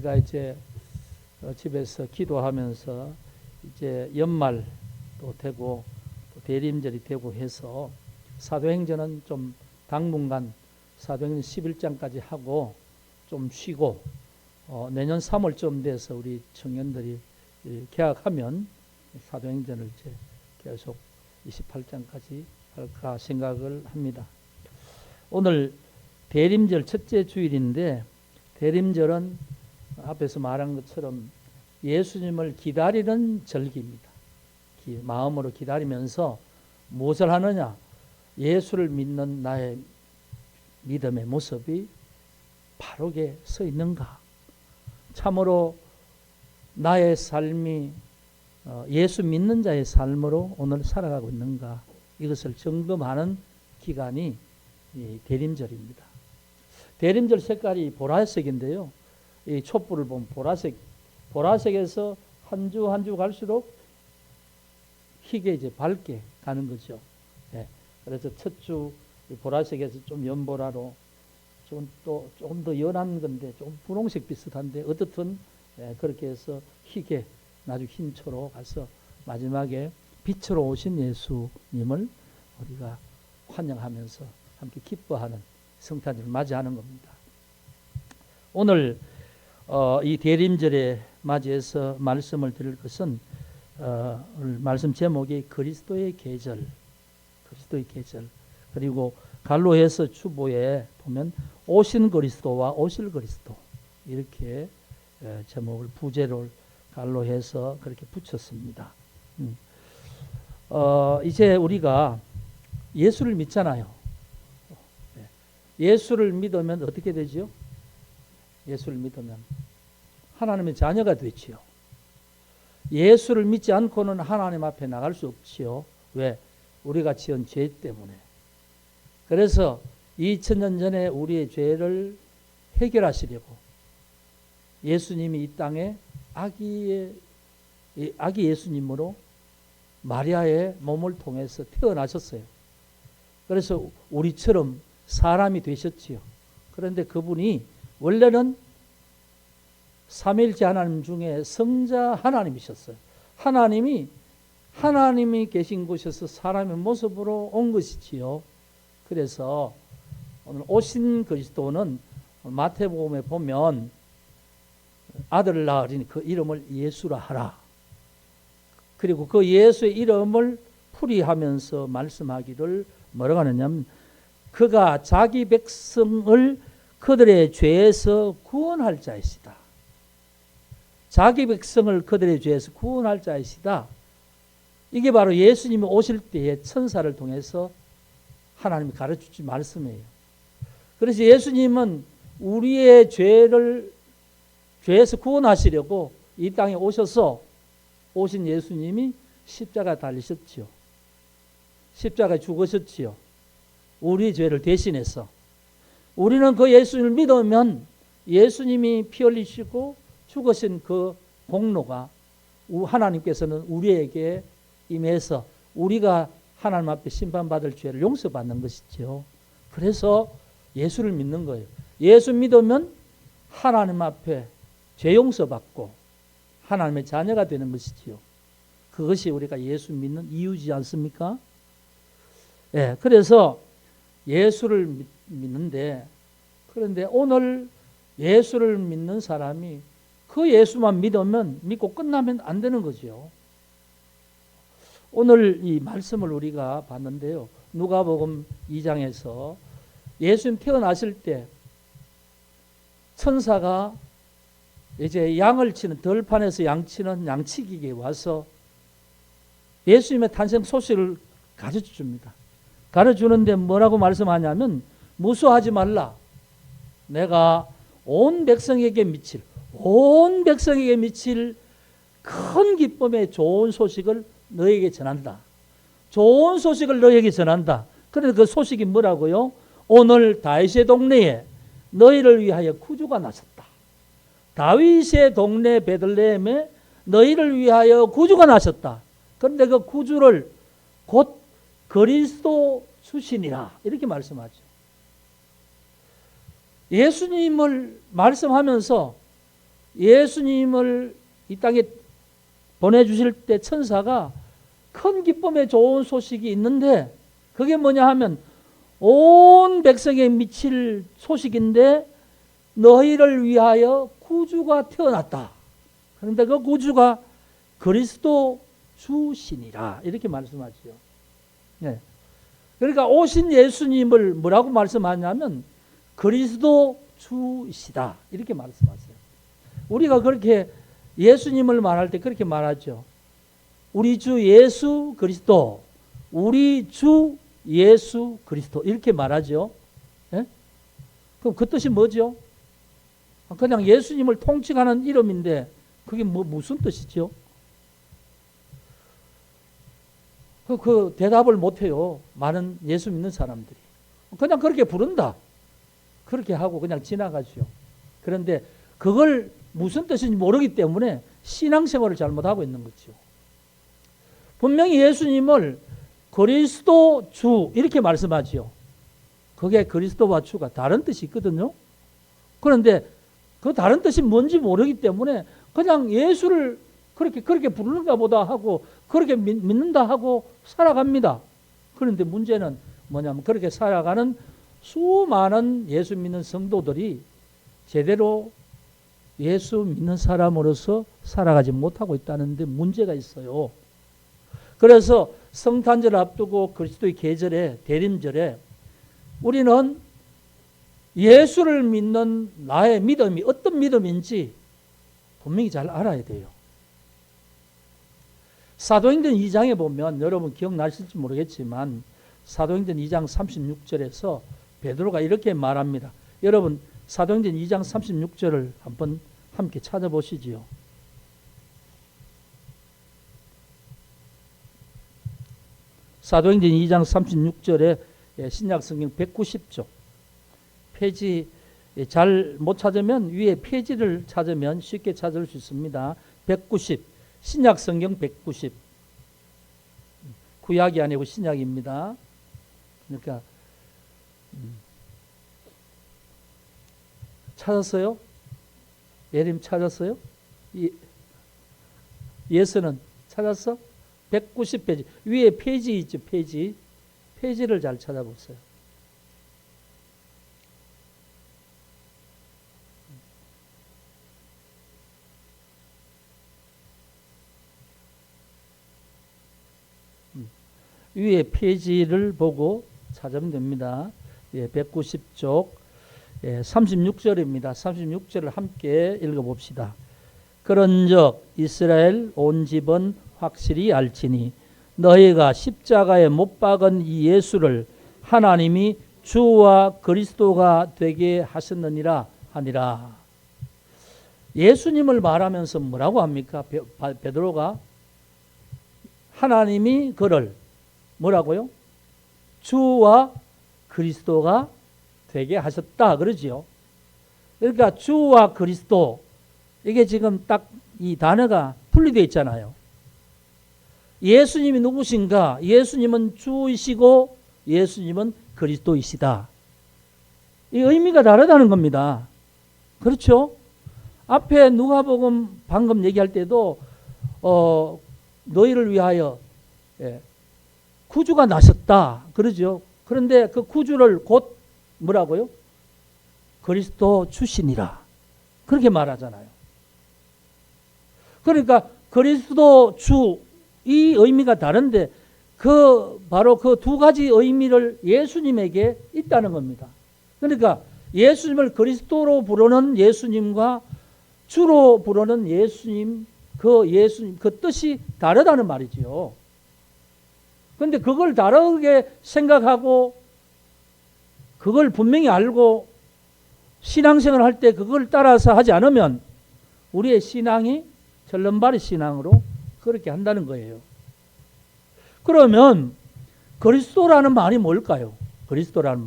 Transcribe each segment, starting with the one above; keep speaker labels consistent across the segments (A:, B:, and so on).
A: 제가 이제 집에서 기도하면서 이제 연말도 되고 또 대림절이 되고 해서 사도행전은 좀 당분간 사도행전 11장까지 하고 좀 쉬고 내년 3월쯤 돼서 우리 청년들이 개학하면 사도행전을 이제 계속 28장까지 할까 생각을 합니다. 오늘 대림절 첫째 주일인데 대림절은 앞에서 말한 것처럼 예수님을 기다리는 절기입니다. 마음으로 기다리면서 무엇을 하느냐? 예수를 믿는 나의 믿음의 모습이 바르게 서 있는가? 참으로 나의 삶이 예수 믿는 자의 삶으로 오늘 살아가고 있는가? 이것을 점검하는 기간이 대림절입니다. 대림절 색깔이 보라색인데요. 이 촛불을 보면 보라색에서 한 주 한 주 갈수록 희게 이제 밝게 가는 거죠. 예. 그래서 첫 주 보라색에서 좀 연보라로 조금 더 연한 건데 좀 분홍색 비슷한데 어떻든 그렇게 해서 희게 나중 흰초로 가서 마지막에 빛으로 오신 예수님을 우리가 환영하면서 함께 기뻐하는 성탄절을 맞이하는 겁니다. 오늘 이 대림절에 맞이해서 말씀을 드릴 것은 오늘 말씀 제목이 그리스도의 계절, 그리스도의 계절. 그리고 갈로에서 주보에 보면 오신 그리스도와 오실 그리스도 이렇게 제목을 부제를 갈로해서 그렇게 붙였습니다. 이제 우리가 예수를 믿잖아요. 예수를 믿으면 어떻게 되죠? 예수를 믿으면 하나님의 자녀가 되지요. 예수를 믿지 않고는 하나님 앞에 나갈 수 없지요. 왜? 우리가 지은 죄 때문에. 그래서 2000년 전에 우리의 죄를 해결하시려고 예수님이 이 땅에 아기 예수님으로 마리아의 몸을 통해서 태어나셨어요. 그래서 우리처럼 사람이 되셨지요. 그런데 그분이 원래는 삼위일체 하나님 중에 성자 하나님이셨어요. 하나님이 계신 곳에서 사람의 모습으로 온 것이지요. 그래서 오늘 오신 그리스도는 마태복음에 보면 아들을 낳으리니 그 이름을 예수라 하라. 그리고 그 예수의 이름을 풀이하면서 말씀하기를 뭐라고 하느냐면 그가 자기 백성을 그들의 죄에서 구원할 자이시다. 자기 백성을 그들의 죄에서 구원할 자이시다. 이게 바로 예수님이 오실 때에 천사를 통해서 하나님이 가르쳐주신 말씀이에요. 그래서 예수님은 우리의 죄에서 구원하시려고 이 땅에 오셔서 오신 예수님이 십자가 달리셨지요. 십자가에 죽으셨지요. 우리 죄를 대신해서. 우리는 그 예수님을 믿으면 예수님이 피 흘리시고 죽으신 그 공로가 하나님께서는 우리에게 임해서 우리가 하나님 앞에 심판받을 죄를 용서받는 것이죠. 그래서 예수를 믿는 거예요. 예수 믿으면 하나님 앞에 죄 용서받고 하나님의 자녀가 되는 것이지요. 그것이 우리가 예수 믿는 이유지 않습니까? 예, 그래서 예수를 믿는데 그런데 오늘 예수를 믿는 사람이 그 예수만 믿고 끝나면 안 되는 거죠. 오늘 이 말씀을 우리가 봤는데요. 누가복음 2장에서 예수님 태어나실 때 천사가 이제 양을 치는 들판에서 양치는 양치기에 와서 예수님의 탄생 소식을 가르쳐 줍니다. 가르쳐 주는데 뭐라고 말씀하냐면 무수하지 말라. 내가 온 백성에게 미칠 큰 기쁨의 좋은 소식을 너에게 전한다. 좋은 소식을 너에게 전한다. 그런데 그 소식이 뭐라고요? 오늘 다윗의 동네에 너희를 위하여 구주가 나셨다. 다윗의 동네 베들레헴에 너희를 위하여 구주가 나셨다. 그런데 그 구주를 곧 그리스도 주시니라 이렇게 말씀하죠. 예수님을 말씀하면서 예수님을 이 땅에 보내주실 때 천사가 큰 기쁨의 좋은 소식이 있는데 그게 뭐냐 하면 온 백성에 미칠 소식인데 너희를 위하여 구주가 태어났다. 그런데 그 구주가 그리스도 주시니라 이렇게 말씀하지요. 네. 그러니까 오신 예수님을 뭐라고 말씀하냐면 그리스도 주시다 이렇게 말씀하세요. 우리가 그렇게 예수님을 말할 때 그렇게 말하죠. 우리 주 예수 그리스도, 우리 주 예수 그리스도 이렇게 말하죠. 네? 그럼 그 뜻이 뭐죠? 그냥 예수님을 통칭하는 이름인데 그게 무슨 뜻이죠? 그 대답을 못해요. 많은 예수 믿는 사람들이. 그냥 그렇게 부른다. 그렇게 하고 그냥 지나가죠. 그런데 그걸 무슨 뜻인지 모르기 때문에 신앙생활을 잘못하고 있는 거죠. 분명히 예수님을 그리스도 주 이렇게 말씀하지요. 그게 그리스도와 주가 다른 뜻이 있거든요. 그런데 그 다른 뜻이 뭔지 모르기 때문에 그냥 예수를 그렇게 부르는가 보다 하고 그렇게 믿는다 하고 살아갑니다. 그런데 문제는 뭐냐면 그렇게 살아가는 수많은 예수 믿는 성도들이 제대로 예수 믿는 사람으로서 살아가지 못하고 있다는 데 문제가 있어요. 그래서 성탄절 앞두고 그리스도의 계절에 대림절에 우리는 예수를 믿는 나의 믿음이 어떤 믿음인지 분명히 잘 알아야 돼요. 사도행전 2장에 보면 여러분 기억나실지 모르겠지만 사도행전 2장 36절에서 베드로가 이렇게 말합니다. 여러분 사도행전 2장 36절을 한번 함께 찾아보시지요. 사도행전 2장 36절에 신약성경 190쪽 페이지 잘 못 찾으면 위에 페이지를 찾으면 쉽게 찾을 수 있습니다. 190 신약성경 190 구약이 아니고 신약입니다. 그러니까 찾았어요? 예림 찾았어요? 예수는 찾았어? 190페이지 위에 페이지 있죠. 페이지를 잘 찾아보세요. 위에 페이지를 보고 찾으면 됩니다. 190쪽 36절입니다. 36절을 함께 읽어봅시다. 그런즉 이스라엘 온 집은 확실히 알지니 너희가 십자가에 못 박은 이 예수를 하나님이 주와 그리스도가 되게 하셨느니라 하니라. 예수님을 말하면서 뭐라고 합니까? 베드로가 하나님이 그를 뭐라고요? 주와 그리스도가 되게 하셨다 그러지요. 그러니까 주와 그리스도 이게 지금 딱 이 단어가 분리되어 있잖아요. 예수님이 누구신가? 예수님은 주이시고 예수님은 그리스도이시다. 이 의미가 다르다는 겁니다. 그렇죠? 앞에 누가복음 방금 얘기할 때도 너희를 위하여 구주가 나셨다 그러죠. 그런데 그 구주를 곧 뭐라고요? 그리스도 주시니라 그렇게 말하잖아요. 그러니까 그리스도 주 이 의미가 다른데 바로 그 두 가지 의미를 예수님에게 있다는 겁니다. 그러니까 예수님을 그리스도로 부르는 예수님과 주로 부르는 예수님 그 뜻이 다르다는 말이지요. 그런데 그걸 다르게 생각하고 그걸 분명히 알고 신앙생활을 할 때 그걸 따라서 하지 않으면 우리의 신앙이 절름발이 신앙으로 그렇게 한다는 거예요. 그러면 그리스도라는 말이 뭘까요? 그리스도라는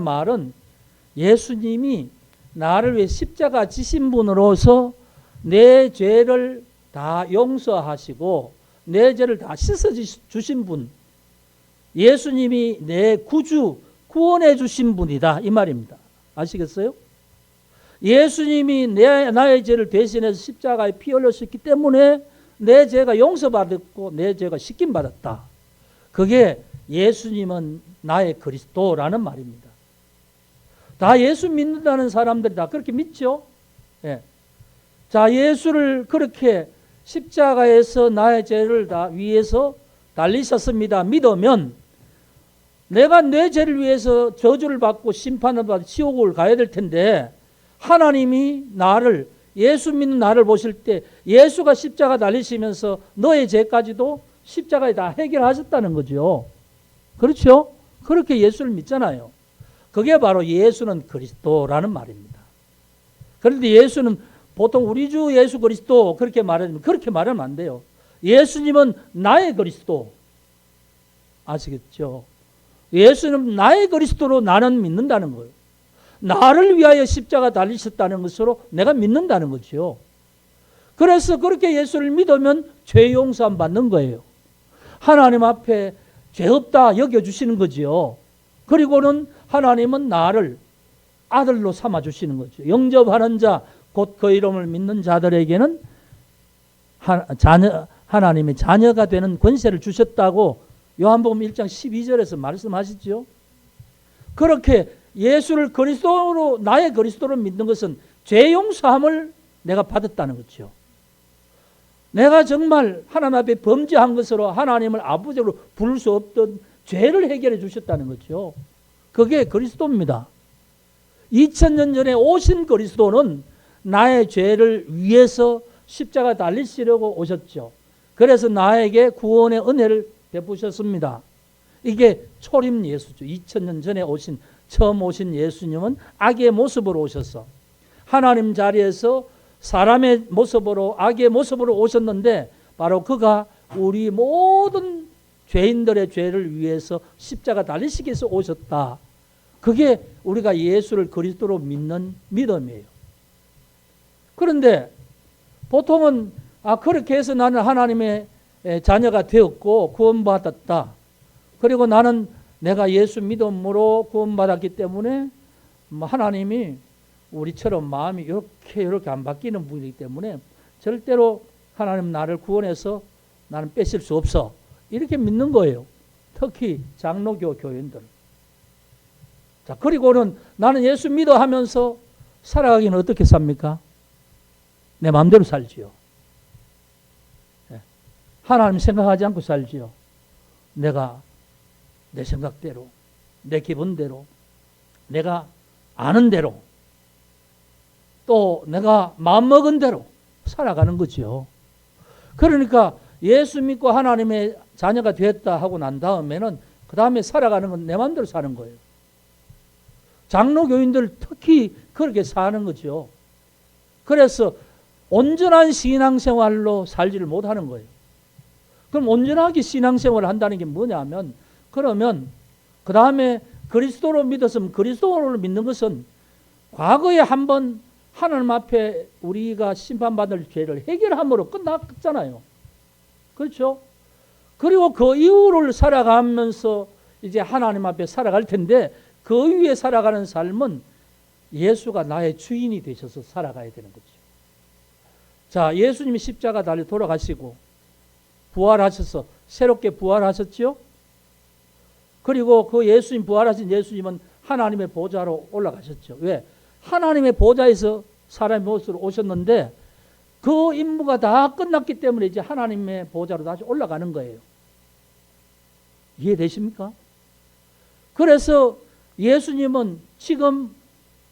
A: 말은 예수님이 나를 위해 십자가 지신 분으로서 내 죄를 다 용서하시고 내 죄를 다 씻어 주신 분, 예수님이 내 구주 구원해 주신 분이다 이 말입니다. 아시겠어요? 예수님이 나의 죄를 대신해서 십자가에 피 흘렸기 때문에 내 죄가 용서받았고 내 죄가 씻김받았다. 그게 예수님은 나의 그리스도라는 말입니다. 다 예수 믿는다는 사람들이 다 그렇게 믿죠. 예. 자, 예수를 그렇게 십자가에서 나의 죄를 다 위해서 달리셨습니다. 믿으면 내가 내 죄를 위해서 저주를 받고 심판을 받고 지옥을 가야 될 텐데 하나님이 나를 예수 믿는 나를 보실 때 예수가 십자가 달리시면서 너의 죄까지도 십자가에 다 해결하셨다는 거죠. 그렇죠? 그렇게 예수를 믿잖아요. 그게 바로 예수는 그리스도라는 말입니다. 그런데 예수는 보통 우리 주 예수 그리스도 그렇게 말하면 그렇게 말하면 안 돼요. 예수님은 나의 그리스도. 아시겠죠? 예수는 나의 그리스도로 나는 믿는다는 거예요. 나를 위하여 십자가 달리셨다는 것으로 내가 믿는다는 거죠. 그래서 그렇게 예수를 믿으면 죄 용서함 받는 거예요. 하나님 앞에 죄 없다 여겨주시는 거죠. 그리고는 하나님은 나를 아들로 삼아주시는 거죠. 영접하는 자, 곧 그 이름을 믿는 자들에게는 하나님의 자녀가 되는 권세를 주셨다고 요한복음 1장 12절에서 말씀하시죠. 그렇게 예수를 그리스도로 나의 그리스도로 믿는 것은 죄 용서함을 내가 받았다는 거죠. 내가 정말 하나님 앞에 범죄한 것으로 하나님을 아버지로 부를 수 없던 죄를 해결해 주셨다는 거죠. 그게 그리스도입니다. 2000년 전에 오신 그리스도는 나의 죄를 위해서 십자가 달리시려고 오셨죠. 그래서 나에게 구원의 은혜를 베푸셨습니다. 이게 초림 예수죠. 2000년 전에 처음 오신 예수님은 악의 모습으로 오셔서 하나님 자리에서 사람의 모습으로 악의 모습으로 오셨는데 바로 그가 우리 모든 죄인들의 죄를 위해서 십자가 달리시기 위해서 오셨다. 그게 우리가 예수를 그리스도로 믿는 믿음이에요. 그런데 보통은 그렇게 해서 나는 하나님의 자녀가 되었고 구원받았다. 그리고 나는 내가 예수 믿음으로 구원받았기 때문에 하나님이 우리처럼 마음이 이렇게 안 바뀌는 분이기 때문에 절대로 하나님 나를 구원해서 나는 뺏을 수 없어. 이렇게 믿는 거예요. 특히 장로교 교인들. 자, 그리고는 나는 예수 믿어 하면서 살아가기는 어떻게 삽니까? 내 마음대로 살지요. 하나님 생각하지 않고 살지요. 내가 내 생각대로, 내 기분대로, 내가 아는 대로, 또 내가 마음먹은 대로 살아가는 거죠. 그러니까 예수 믿고 하나님의 자녀가 됐다 하고 난 다음에는 그 다음에 살아가는 건 내 마음대로 사는 거예요. 장로교인들 특히 그렇게 사는 거죠. 그래서 온전한 신앙생활로 살지를 못하는 거예요. 그럼 온전하게 신앙생활을 한다는 게 뭐냐면 그러면 그 다음에 그리스도로 믿었으면 그리스도로 믿는 것은 과거에 한번 하나님 앞에 우리가 심판받을 죄를 해결함으로 끝났잖아요. 그렇죠? 그리고 그 이후를 살아가면서 이제 하나님 앞에 살아갈 텐데 그 위에 살아가는 삶은 예수가 나의 주인이 되셔서 살아가야 되는 거죠. 자, 예수님이 십자가 달려 돌아가시고 부활하셔서 새롭게 부활하셨죠? 그리고 그 예수님 부활하신 예수님은 하나님의 보좌로 올라가셨죠. 왜? 하나님의 보좌에서 사람의 모습으로 오셨는데 그 임무가 다 끝났기 때문에 이제 하나님의 보좌로 다시 올라가는 거예요. 이해되십니까? 그래서 예수님은 지금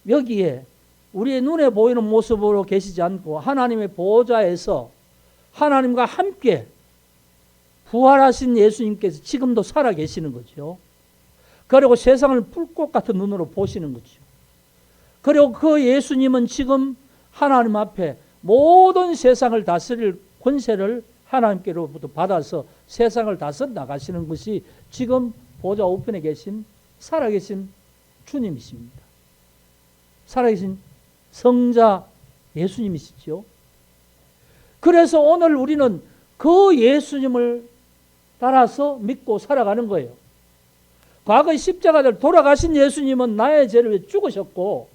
A: 여기에 우리의 눈에 보이는 모습으로 계시지 않고 하나님의 보좌에서 하나님과 함께 부활하신 예수님께서 지금도 살아 계시는 거죠. 그리고 세상을 불꽃 같은 눈으로 보시는 거죠. 그리고 그 예수님은 지금 하나님 앞에 모든 세상을 다스릴 권세를 하나님께로부터 받아서 세상을 다스려 나가시는 것이 지금 보좌 우편에 계신 살아계신 주님이십니다. 살아계신 성자 예수님이시죠. 그래서 오늘 우리는 그 예수님을 따라서 믿고 살아가는 거예요. 과거의 십자가를 돌아가신 예수님은 나의 죄를 위해 죽으셨고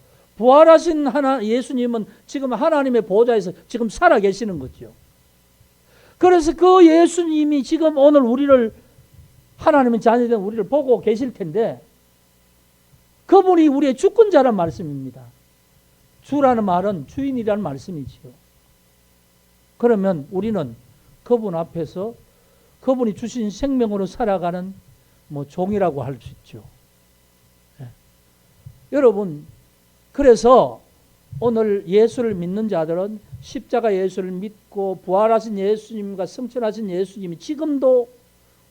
A: 부활하신 예수님은 지금 하나님의 보좌에서 지금 살아 계시는 거죠. 그래서 그 예수님이 지금 오늘 우리를, 하나님의 자녀된 우리를 보고 계실 텐데, 그분이 우리의 주권자란 말씀입니다. 주라는 말은 주인이라는 말씀이지요. 그러면 우리는 그분 앞에서 그분이 주신 생명으로 살아가는 종이라고 할 수 있죠. 예. 여러분, 그래서 오늘 예수를 믿는 자들은 십자가 예수를 믿고 부활하신 예수님과 승천하신 예수님이 지금도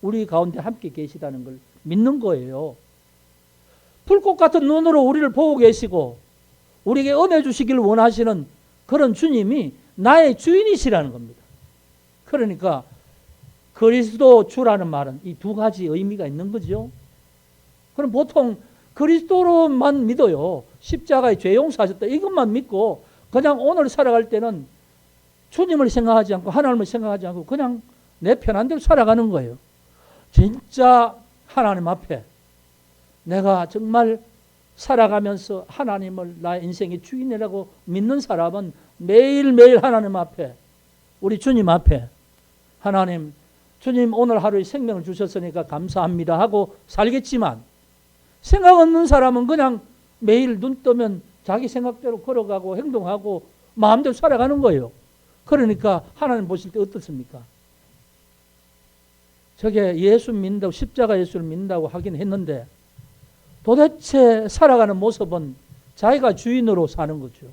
A: 우리 가운데 함께 계시다는 걸 믿는 거예요. 불꽃 같은 눈으로 우리를 보고 계시고 우리에게 은혜 주시길 원하시는 그런 주님이 나의 주인이시라는 겁니다. 그러니까 그리스도 주라는 말은 이 두 가지 의미가 있는 거죠. 그럼 보통 그리스도로만 믿어요. 십자가에 죄 용서하셨다 이것만 믿고 그냥 오늘 살아갈 때는 주님을 생각하지 않고 하나님을 생각하지 않고 그냥 내 편한 대로 살아가는 거예요. 진짜 하나님 앞에 내가 정말 살아가면서 하나님을 나의 인생의 주인이라고 믿는 사람은 매일매일 하나님 앞에, 우리 주님 앞에, 하나님, 주님 오늘 하루에 생명을 주셨으니까 감사합니다 하고 살겠지만, 생각 없는 사람은 그냥 매일 눈 뜨면 자기 생각대로 걸어가고 행동하고 마음대로 살아가는 거예요. 그러니까 하나님 보실 때 어떻습니까? 저게 예수 믿는다고, 십자가 예수를 믿는다고 하긴 했는데 도대체 살아가는 모습은 자기가 주인으로 사는 거죠.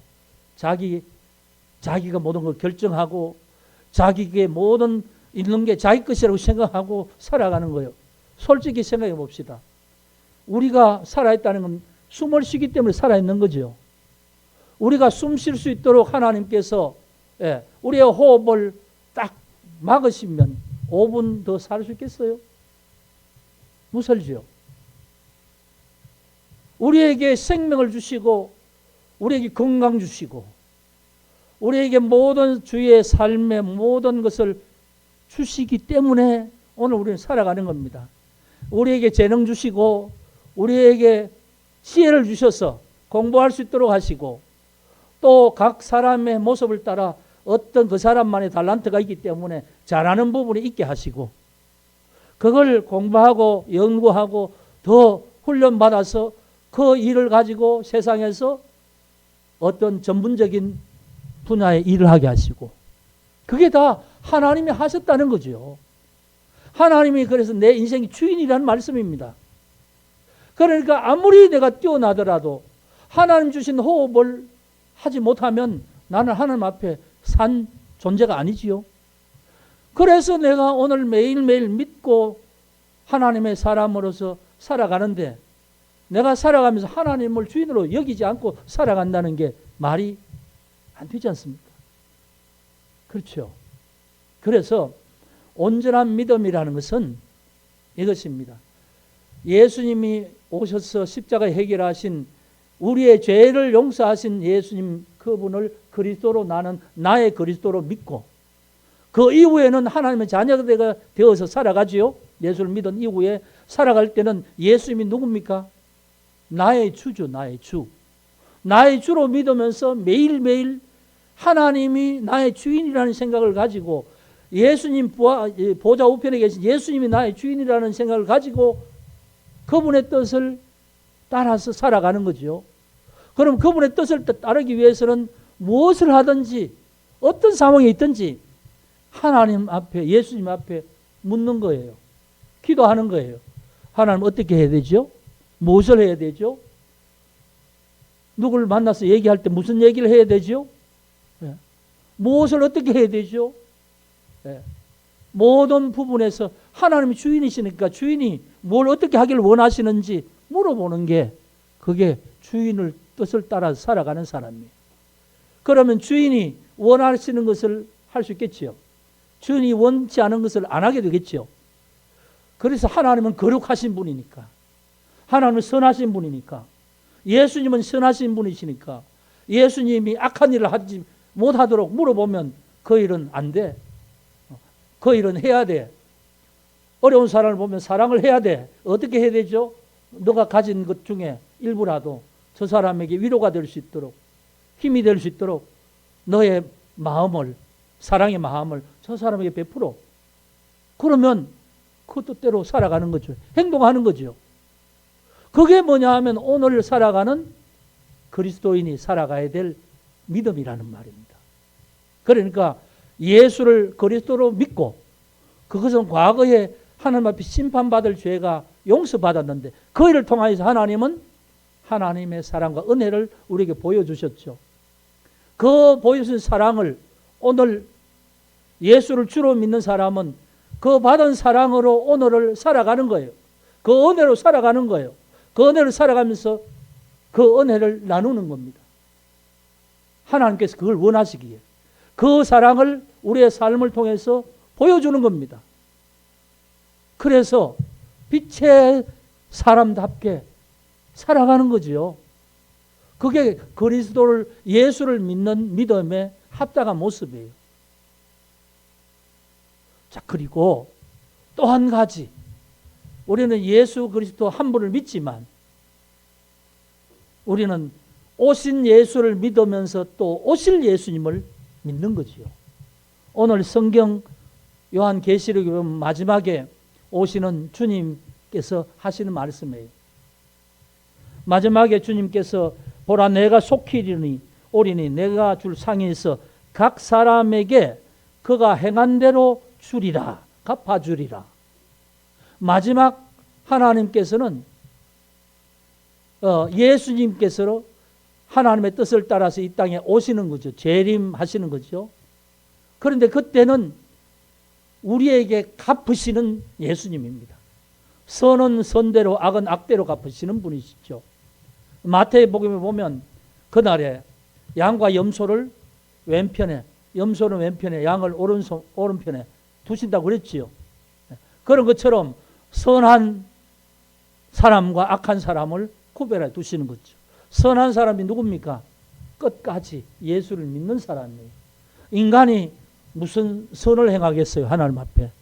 A: 자기가 모든 걸 결정하고 자기에게 모든 있는 게 자기 것이라고 생각하고 살아가는 거예요. 솔직히 생각해 봅시다. 우리가 살아있다는 건 숨을 쉬기 때문에 살아있는 거죠. 우리가 숨 쉴 수 있도록 하나님께서 우리의 호흡을 딱 막으시면 5분 더 살 수 있겠어요? 무설지요. 우리에게 생명을 주시고 우리에게 건강 주시고 우리에게 모든 주의 삶의 모든 것을 주시기 때문에 오늘 우리는 살아가는 겁니다. 우리에게 재능 주시고 우리에게 지혜를 주셔서 공부할 수 있도록 하시고 또 각 사람의 모습을 따라 어떤 그 사람만의 달란트가 있기 때문에 잘하는 부분이 있게 하시고 그걸 공부하고 연구하고 더 훈련받아서 그 일을 가지고 세상에서 어떤 전문적인 분야의 일을 하게 하시고 그게 다 하나님이 하셨다는 거죠. 하나님이 그래서 내 인생의 주인이라는 말씀입니다. 그러니까 아무리 내가 뛰어나더라도 하나님 주신 호흡을 하지 못하면 나는 하나님 앞에 산 존재가 아니지요. 그래서 내가 오늘 매일매일 믿고 하나님의 사람으로서 살아가는데 내가 살아가면서 하나님을 주인으로 여기지 않고 살아간다는 게 말이 안 되지 않습니까? 그렇죠. 그래서 온전한 믿음이라는 것은 이것입니다. 예수님이 오셔서 십자가에 해결하신 우리의 죄를 용서하신 예수님 그분을 그리스도로 나는 나의 그리스도로 믿고 그 이후에는 하나님의 자녀가 되어서 살아가지요. 예수를 믿은 이후에 살아갈 때는 예수님이 누굽니까? 나의 주죠. 나의 주. 나의 주로 믿으면서 매일매일 하나님이 나의 주인이라는 생각을 가지고 예수님 보좌 우편에 계신 예수님이 나의 주인이라는 생각을 가지고 그분의 뜻을 따라서 살아가는 거죠. 그럼 그분의 뜻을 따르기 위해서는 무엇을 하든지 어떤 상황에 있든지 하나님 앞에 예수님 앞에 묻는 거예요. 기도하는 거예요. 하나님 어떻게 해야 되죠? 무엇을 해야 되죠? 누구를 만나서 얘기할 때 무슨 얘기를 해야 되죠? 무엇을 어떻게 해야 되죠? 모든 부분에서 하나님이 주인이시니까 주인이 뭘 어떻게 하기를 원하시는지 물어보는 게 그게 주인을 뜻을 따라 살아가는 사람이에요. 그러면 주인이 원하시는 것을 할 수 있겠지요. 주인이 원치 않은 것을 안 하게 되겠죠. 그래서 하나님은 거룩하신 분이니까 하나님은 선하신 분이니까 예수님은 선하신 분이시니까 예수님이 악한 일을 하지 못하도록 물어보면 그 일은 안 돼. 그 일은 해야 돼. 어려운 사람을 보면 사랑을 해야 돼. 어떻게 해야 되죠? 너가 가진 것 중에 일부라도 저 사람에게 위로가 될 수 있도록, 힘이 될 수 있도록 너의 마음을, 사랑의 마음을 저 사람에게 베풀어. 그러면 그 뜻대로 살아가는 거죠. 행동하는 거죠. 그게 뭐냐 하면 오늘 살아가는 그리스도인이 살아가야 될 믿음이라는 말입니다. 그러니까 예수를 그리스도로 믿고, 그것은 과거에 하나님 앞에 심판받을 죄가 용서받았는데 그 일을 통하여서 하나님은 하나님의 사랑과 은혜를 우리에게 보여주셨죠. 그 보여주신 사랑을 오늘 예수를 주로 믿는 사람은 그 받은 사랑으로 오늘을 살아가는 거예요. 그 은혜로 살아가는 거예요. 그 은혜를 살아가면서 그 은혜를 나누는 겁니다. 하나님께서 그걸 원하시기에 그 사랑을 우리의 삶을 통해서 보여주는 겁니다. 그래서 빛의 사람답게 살아가는 거지요. 그게 그리스도를, 예수를 믿는 믿음의 합당한 모습이에요. 자, 그리고 또 한 가지, 우리는 예수 그리스도 한 분을 믿지만 우리는 오신 예수를 믿으면서 또 오실 예수님을 믿는 거지요. 오늘 성경 요한계시록에 보면 마지막에 오시는 주님께서 하시는 말씀이에요. 마지막에 주님께서 보라 내가 속히 오리니 내가 줄 상이 있어 각 사람에게 그가 행한 대로 주리라, 갚아주리라. 마지막 하나님께서는 예수님께서 하나님의 뜻을 따라서 이 땅에 오시는 거죠. 재림하시는 거죠. 그런데 그때는 우리에게 갚으시는 예수님입니다. 선은 선대로 악은 악대로 갚으시는 분이시죠. 마태복음에 보면 그날에 양과 염소를 왼편에, 염소는 왼편에, 양을 오른편에 두신다고 그랬지요. 그런 것처럼 선한 사람과 악한 사람을 구별해 두시는 거죠. 선한 사람이 누굽니까? 끝까지 예수를 믿는 사람이에요. 인간이 무슨 선을 행하겠어요? 하나님 앞에.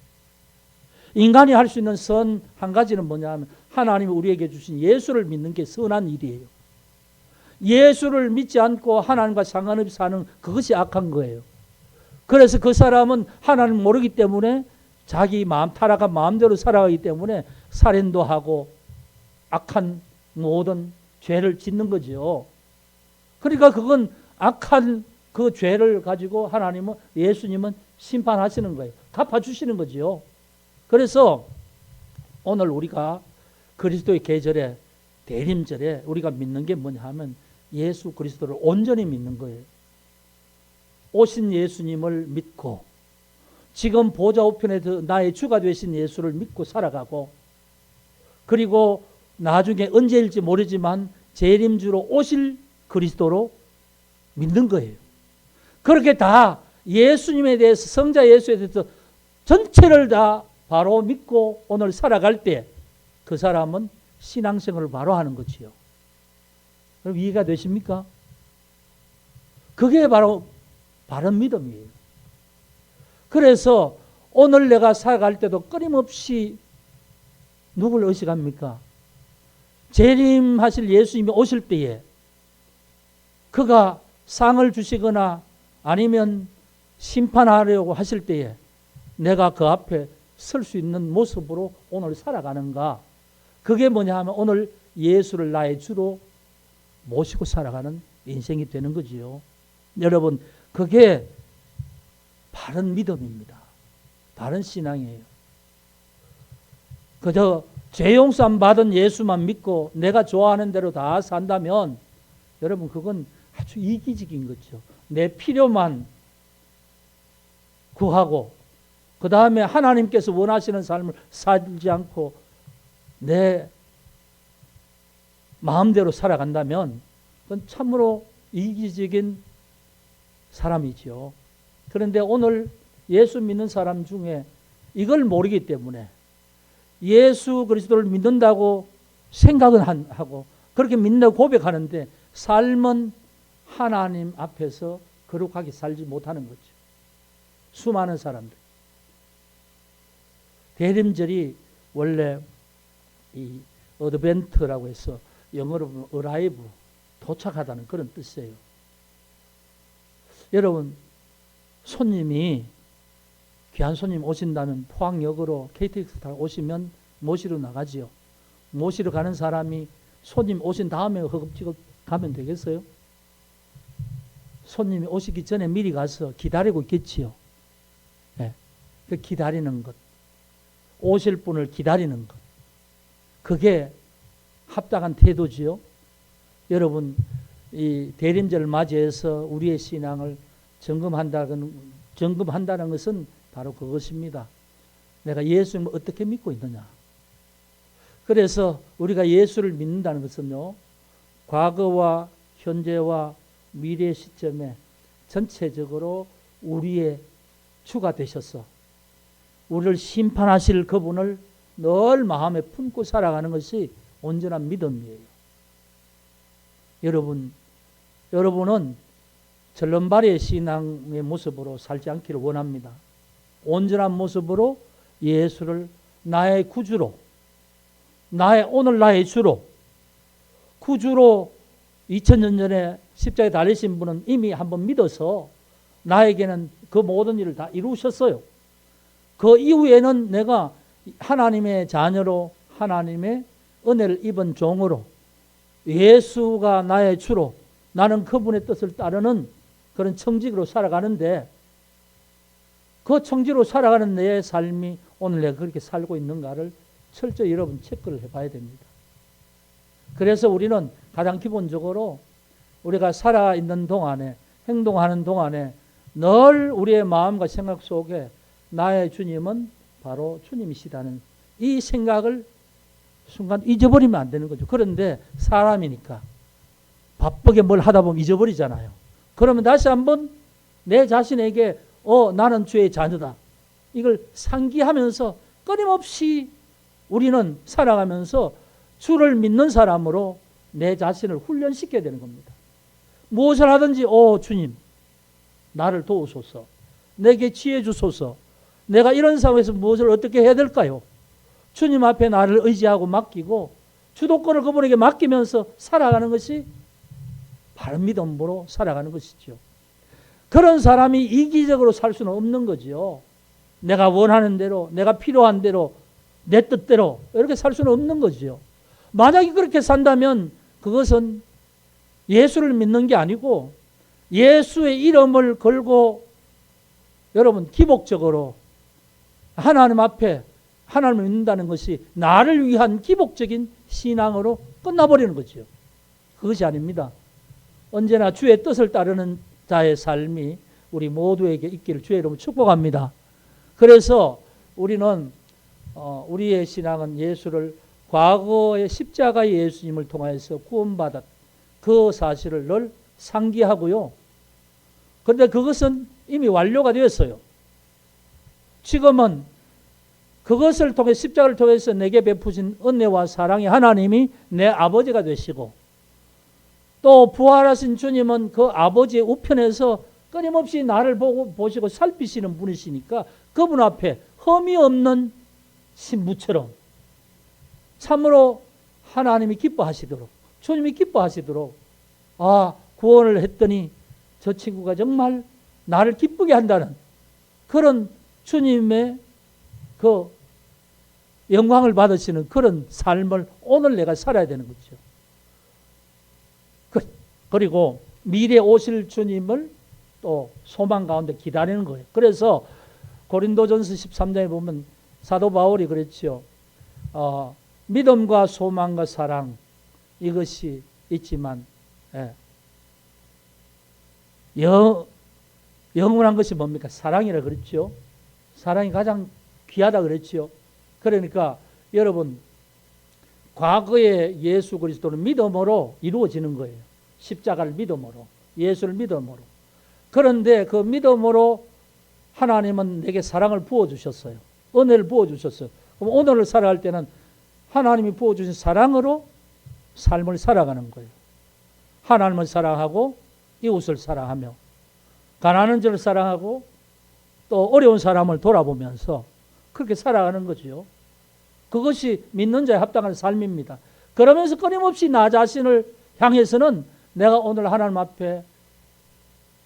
A: 인간이 할 수 있는 선 한 가지는 뭐냐 하면 하나님이 우리에게 주신 예수를 믿는 게 선한 일이에요. 예수를 믿지 않고 하나님과 상관없이 사는 그것이 악한 거예요. 그래서 그 사람은 하나님을 모르기 때문에 자기 마음, 타락한 마음대로 살아가기 때문에 살인도 하고 악한 모든 죄를 짓는 거죠. 그러니까 그건 악한 그 죄를 가지고 하나님은, 예수님은 심판하시는 거예요. 갚아주시는 거죠. 그래서 오늘 우리가 그리스도의 계절에, 대림절에 우리가 믿는 게 뭐냐 하면 예수 그리스도를 온전히 믿는 거예요. 오신 예수님을 믿고 지금 보좌 우편에 나의 주가 되신 예수를 믿고 살아가고, 그리고 나중에 언제일지 모르지만 재림주로 오실 그리스도로 믿는 거예요. 그렇게 다 예수님에 대해서, 성자 예수에 대해서 전체를 다 바로 믿고 오늘 살아갈 때 그 사람은 신앙생활을 바로 하는 거지요. 그럼 이해가 되십니까? 그게 바로 바른 믿음이에요. 그래서 오늘 내가 살아갈 때도 끊임없이 누굴 의식합니까? 재림하실 예수님이 오실 때에 그가 상을 주시거나 아니면 심판하려고 하실 때에 내가 그 앞에 설 수 있는 모습으로 오늘 살아가는가? 그게 뭐냐 하면 오늘 예수를 나의 주로 모시고 살아가는 인생이 되는 거지요. 여러분, 그게 바른 믿음입니다. 바른 신앙이에요. 그저 죄 용서 받은 예수만 믿고 내가 좋아하는 대로 다 산다면 여러분 그건 아주 이기적인 거죠. 내 필요만 구하고 그 다음에 하나님께서 원하시는 삶을 살지 않고 내 마음대로 살아간다면 그건 참으로 이기적인 사람이죠. 그런데 오늘 예수 믿는 사람 중에 이걸 모르기 때문에 예수 그리스도를 믿는다고 생각은 하고 그렇게 믿는다고 고백하는데 삶은 하나님 앞에서 거룩하게 살지 못하는 거죠. 수많은 사람들. 대림절이 원래 이 어드벤트라고 해서 영어로 보면 어라이브, 도착하다는 그런 뜻이에요. 여러분, 손님이 귀한 손님 오신다면 포항역으로 KTX 타고 오시면 모시러 나가지요. 모시러 가는 사람이 손님 오신 다음에 허겁지겁 가면 되겠어요? 손님이 오시기 전에 미리 가서 기다리고 있겠지요. 네. 그 기다리는 것, 오실 분을 기다리는 것, 그게 합당한 태도지요. 여러분, 이 대림절을 맞이해서 우리의 신앙을 점검한다는 것은 바로 그것입니다. 내가 예수님을 어떻게 믿고 있느냐. 그래서 우리가 예수를 믿는다는 것은요, 과거와 현재와 미래 시점에 전체적으로 우리의 주가 되셔서 우리를 심판하실 그분을 늘 마음에 품고 살아가는 것이 온전한 믿음이에요. 여러분은 절름발이의 신앙의 모습으로 살지 않기를 원합니다. 온전한 모습으로 예수를 나의 구주로, 오늘 나의 주로, 구주로 2000년 전에 십자가에 달리신 분은 이미 한번 믿어서 나에게는 그 모든 일을 다 이루셨어요. 그 이후에는 내가 하나님의 자녀로, 하나님의 은혜를 입은 종으로, 예수가 나의 주로, 나는 그분의 뜻을 따르는 그런 청직으로 살아가는데, 그 청지로 살아가는 내 삶이 오늘 내가 그렇게 살고 있는가를 철저히 여러분 체크를 해봐야 됩니다. 그래서 우리는 가장 기본적으로 우리가 살아있는 동안에, 행동하는 동안에 늘 우리의 마음과 생각 속에 나의 주님은 바로 주님이시다는 이 생각을 순간 잊어버리면 안 되는 거죠. 그런데 사람이니까 바쁘게 뭘 하다 보면 잊어버리잖아요. 그러면 다시 한번 내 자신에게 나는 주의 자녀다, 이걸 상기하면서 끊임없이 우리는 살아가면서 주를 믿는 사람으로 내 자신을 훈련시켜야 되는 겁니다. 무엇을 하든지 주님 나를 도우소서, 내게 지혜 주소서, 내가 이런 상황에서 무엇을 어떻게 해야 될까요? 주님 앞에 나를 의지하고 맡기고 주도권을 그분에게 맡기면서 살아가는 것이 바른 믿음으로 살아가는 것이죠. 그런 사람이 이기적으로 살 수는 없는 거지요. 내가 원하는 대로, 내가 필요한 대로, 내 뜻대로 이렇게 살 수는 없는 거지요. 만약에 그렇게 산다면 그것은 예수를 믿는 게 아니고 예수의 이름을 걸고 여러분 기복적으로 하나님 앞에 하나님을 믿는다는 것이 나를 위한 기복적인 신앙으로 끝나버리는 거지요. 그것이 아닙니다. 언제나 주의 뜻을 따르는 자의 삶이 우리 모두에게 있기를 주의 이름으로 축복합니다. 그래서 우리는 우리의 신앙은 예수를 과거의 십자가의 예수님을 통해서 구원받았 그 사실을 늘 상기하고요. 그런데 그것은 이미 완료가 되었어요. 지금은 그것을 통해 십자가를 통해서 내게 베푸신 은혜와 사랑의 하나님이 내 아버지가 되시고 또 부활하신 주님은 그 아버지의 우편에서 끊임없이 나를 보시고 살피시는 분이시니까 그분 앞에 흠이 없는 신부처럼 참으로 하나님이 기뻐하시도록, 주님이 기뻐하시도록, 구원을 했더니 저 친구가 정말 나를 기쁘게 한다는 그런 주님의 그 영광을 받으시는 그런 삶을 오늘 내가 살아야 되는 거죠. 그리고 미래에 오실 주님을 또 소망 가운데 기다리는 거예요. 그래서 고린도전서 13장에 보면 사도 바울이 그랬죠. 믿음과 소망과 사랑 이것이 있지만 영원한 것이 뭡니까? 사랑이라 그랬죠. 사랑이 가장 귀하다 그랬죠. 그러니까 여러분 과거의 예수 그리스도는 믿음으로 이루어지는 거예요. 십자가를 믿음으로, 예수를 믿음으로. 그런데 그 믿음으로 하나님은 내게 사랑을 부어주셨어요. 은혜를 부어주셨어요. 그럼 오늘을 살아갈 때는 하나님이 부어주신 사랑으로 삶을 살아가는 거예요. 하나님을 사랑하고 이웃을 사랑하며 가난한 자를 사랑하고 또 어려운 사람을 돌아보면서 그렇게 살아가는 거죠. 그것이 믿는 자의 합당한 삶입니다. 그러면서 끊임없이 나 자신을 향해서는 내가 오늘 하나님 앞에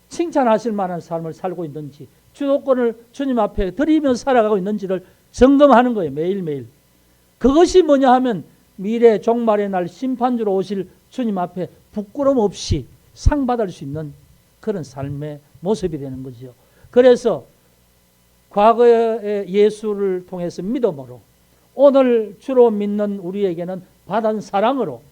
A: 칭찬하실 만한 삶을 살고 있는지, 주도권을 주님 앞에 드리며 살아가고 있는지를 점검하는 거예요. 매일매일. 그것이 뭐냐 하면 미래 종말의 날 심판주로 오실 주님 앞에 부끄럼 없이 상 받을 수 있는 그런 삶의 모습이 되는 거죠. 그래서 과거의 예수를 통해서 믿음으로, 오늘 주로 믿는 우리에게는 받은 사랑으로,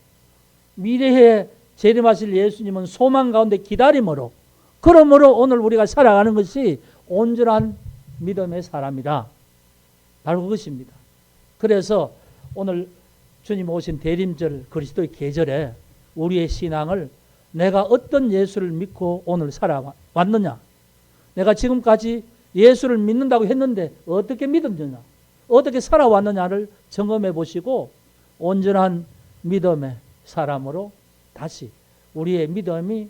A: 미래에 재림하실 예수님은 소망 가운데 기다림으로, 그러므로 오늘 우리가 살아가는 것이 온전한 믿음의 사람이라, 바로 그것입니다. 그래서 오늘 주님 오신 대림절, 그리스도의 계절에 우리의 신앙을 내가 어떤 예수를 믿고 오늘 살아왔느냐, 내가 지금까지 예수를 믿는다고 했는데 어떻게 믿었느냐, 어떻게 살아왔느냐를 점검해 보시고 온전한 믿음의 사람으로 다시 우리의 믿음이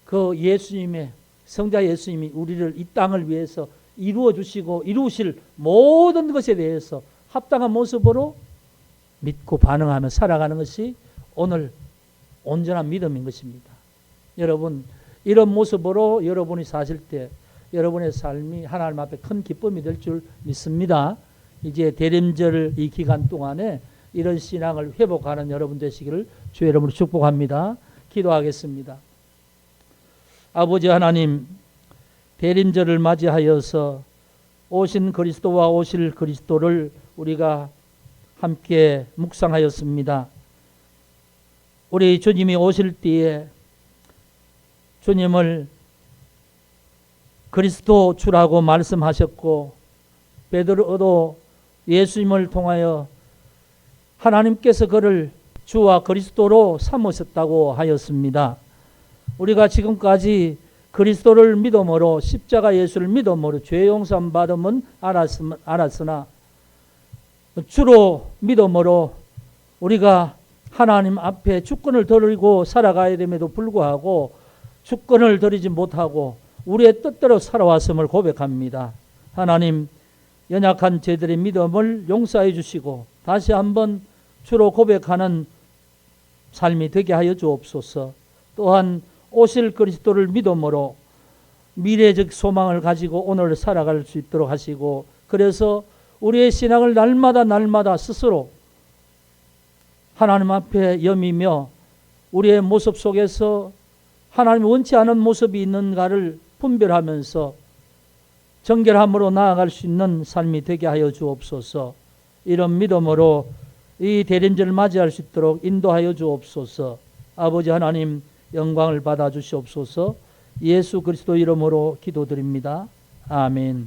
A: 그 예수님의, 성자 예수님이 우리를 이 땅을 위해서 이루어 주시고 이루실 모든 것에 대해서 합당한 모습으로 믿고 반응하며 살아가는 것이 오늘 온전한 믿음인 것입니다. 여러분, 이런 모습으로 여러분이 사실 때 여러분의 삶이 하나님 앞에 큰 기쁨이 될 줄 믿습니다. 이제 대림절 이 기간 동안에 이런 신앙을 회복하는 여러분 되시기를 주의 이름으로 축복합니다. 기도하겠습니다. 아버지 하나님, 대림절을 맞이하여서 오신 그리스도와 오실 그리스도를 우리가 함께 묵상하였습니다. 우리 주님이 오실 때에 주님을 그리스도 주라고 말씀하셨고, 베드로도 예수님을 통하여 하나님께서 그를 주와 그리스도로 삼으셨다고 하였습니다. 우리가 지금까지 그리스도를 믿음으로, 십자가 예수를 믿음으로 죄 용서함 받음은 알았으나 주로 믿음으로 우리가 하나님 앞에 주권을 드리고 살아가야 됨에도 불구하고 주권을 드리지 못하고 우리의 뜻대로 살아왔음을 고백합니다. 하나님, 연약한 저희들의 믿음을 용서해 주시고 다시 한번 주로 고백하는 삶이 되게 하여 주옵소서. 또한 오실 그리스도를 믿음으로 미래적 소망을 가지고 오늘 살아갈 수 있도록 하시고, 그래서 우리의 신앙을 날마다 스스로 하나님 앞에 여미며 우리의 모습 속에서 하나님이 원치 않은 모습이 있는가를 분별하면서 정결함으로 나아갈 수 있는 삶이 되게 하여 주옵소서. 이런 믿음으로 이 대림절을 맞이할 수 있도록 인도하여 주옵소서. 아버지 하나님, 영광을 받아 주시옵소서. 예수 그리스도 이름으로 기도드립니다. 아멘.